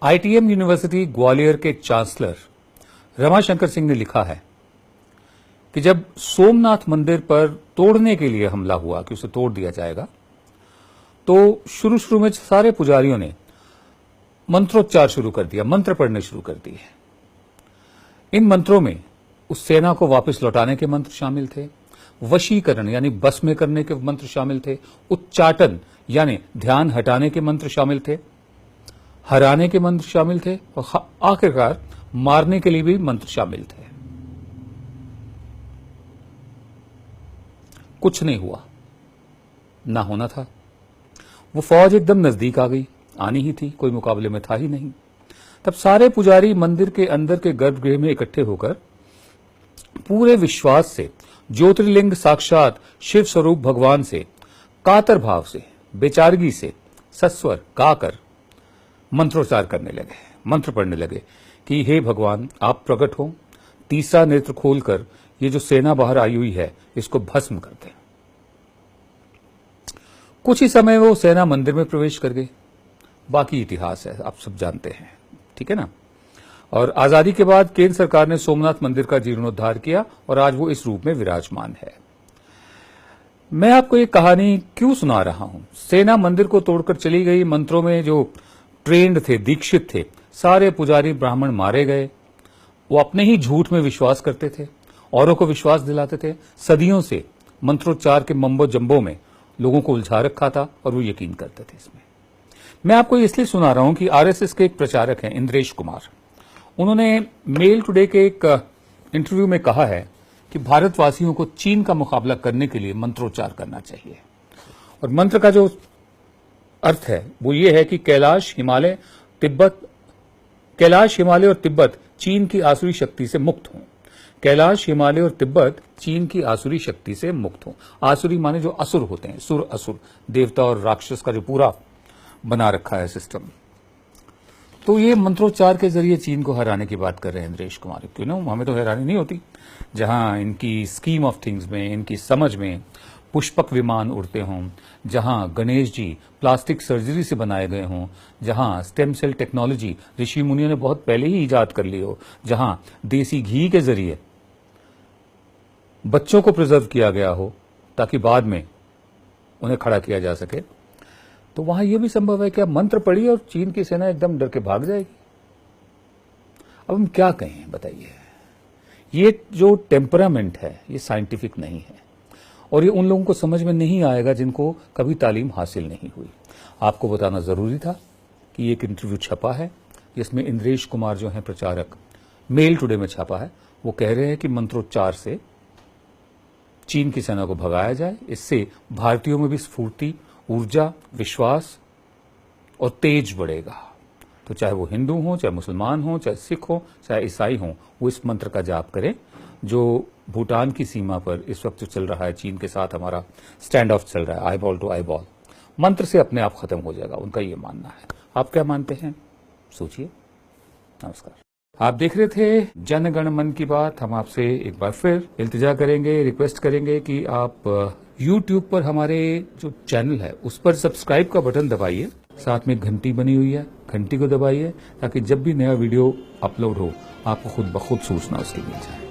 ITM university Gwalior के chancellor Ramashankar Singh ने लिखा है कि जब सोमनाथ मंदिर पर तोड़ने के लिए हमला हुआ कि उसे तोड़ दिया जाएगा, तो शुरू में सारे पुजारियों ने मंत्रोच्चार शुरू कर दिया, मंत्र पढ़ने शुरू कर दिए। इन मंत्रों में उस सेना को वापस लौटाने के मंत्र शामिल थे, वशीकरण यानी बस में करने के मंत्र शामिल थे, उच्चाटन यानी ध्यान हटाने के मंत्र शामिल थे, हराने के मंत्र शामिल थे और आखिरकार मारने के लिए भी मंत्र शामिल थे। कुछ नहीं हुआ, ना होना था। वो फौज एकदम नजदीक आ गई, आनी ही थी, कोई मुकाबले में था ही नहीं। तब सारे पुजारी मंदिर के अंदर के गर्भगृह में इकट्ठे होकर पूरे विश्वास से ज्योतिर्लिंग साक्षात शिव स्वरूप भगवान से कातर भाव से, बेचारगी से सस्वर गाकर मंत्रोच्चार करने लगे, मंत्र पढ़ने लगे कि हे भगवान, आप प्रकट हो, तीसरा नेत्र खोलकर ये जो सेना बाहर आई हुई है इसको भस्म कर दें। कुछ ही समय वो सेना मंदिर में प्रवेश कर गई। बाकी इतिहास है, आप सब जानते हैं, ठीक है ना। और आजादी के बाद केंद्र सरकार ने सोमनाथ मंदिर का जीर्णोद्धार किया और आज वो इस रूप में विराजमान है। मैं आपको एक कहानी क्यों सुना रहा हूं? सेना मंदिर को तोड़कर चली गई, मंत्रों में जो ट्रेंड थे, दीक्षित थे, सारे पुजारी ब्राह्मण मारे गए। वो अपने ही झूठ में विश्वास करते थे, औरों को विश्वास दिलाते थे। सदियों से मंत्रोच्चार के मम्बो जम्बो में लोगों को उलझा रखा था और वो यकीन करते थे इसमें। मैं आपको इसलिए सुना रहा हूं कि आरएसएस के एक प्रचारक हैं इंद्रेश कुमार, उन्होंने मेल टुडे के एक इंटरव्यू में कहा है कि भारतवासियों को चीन का मुकाबला करने के लिए मंत्रोच्चार करना चाहिए। और मंत्र का जो अर्थ है वो ये है कि कैलाश, हिमालय और तिब्बत चीन की आसुरी शक्ति से मुक्त हों। कैलाश, हिमालय और तिब्बत चीन की आसुरी शक्ति से मुक्त हों। आसुरी माने जो असुर होते हैं, सुर असुर, देवता और राक्षस का जो पूरा बना रखा है सिस्टम। तो ये मंत्रोच्चार के जरिए चीन को हराने की बात कर रहे हैं इंद्रेश कुमार। क्यों ना, हमें तो हैरानी नहीं होती। जहां इनकी स्कीम ऑफ थिंग्स में, इनकी समझ में पुष्पक विमान उड़ते हों, जहां गणेश जी प्लास्टिक सर्जरी से बनाए गए हों, जहां स्टेम सेल टेक्नोलॉजी ऋषि मुनियों ने बहुत पहले ही इजाद कर ली हो, जहां देसी घी के जरिए बच्चों को प्रिजर्व किया गया हो ताकि बाद में उन्हें खड़ा किया जा सके, तो वहां यह भी संभव है कि आप मंत्र पढ़िए और चीन की सेना एकदम डर के भाग जाएगी। अब हम क्या कहें बताइए? ये जो टेम्परामेंट है ये साइंटिफिक नहीं है और ये उन लोगों को समझ में नहीं आएगा जिनको कभी तालीम हासिल नहीं हुई। आपको बताना जरूरी था कि एक इंटरव्यू छपा है जिसमें इंद्रेश कुमार जो है प्रचारक, मेल टुडे में छपा है। वो कह रहे हैं कि मंत्रोच्चार से चीन की सेना को भगाया जाए, इससे भारतीयों में भी स्फूर्ति, ऊर्जा, विश्वास और तेज बढ़ेगा। तो चाहे वो हिंदू हो, चाहे मुसलमान हो, चाहे सिख हो, चाहे ईसाई हो, वो इस मंत्र का जाप करें जो भूटान की सीमा पर इस वक्त जो चल रहा है, चीन के साथ हमारा स्टैंड ऑफ चल रहा है, eyeball to eyeball, मंत्र से अपने आप खत्म हो जाएगा, उनका ये मानना है। आप क्या मानते हैं? सोचिए। नमस्कार। आप देख रहे थे जन गण मन की बात। हम आपसे एक बार फिर इल्तिजा करेंगे, रिक्वेस्ट करेंगे कि आप YouTube पर हमारे जो चैनल है उस पर सब्सक्राइब का बटन दबाइए, साथ में घंटी बनी हुई है, घंटी को दबाइए ताकि जब भी नया वीडियो अपलोड हो आपको खुद ब खुद सूचना उसकी मिल जाए।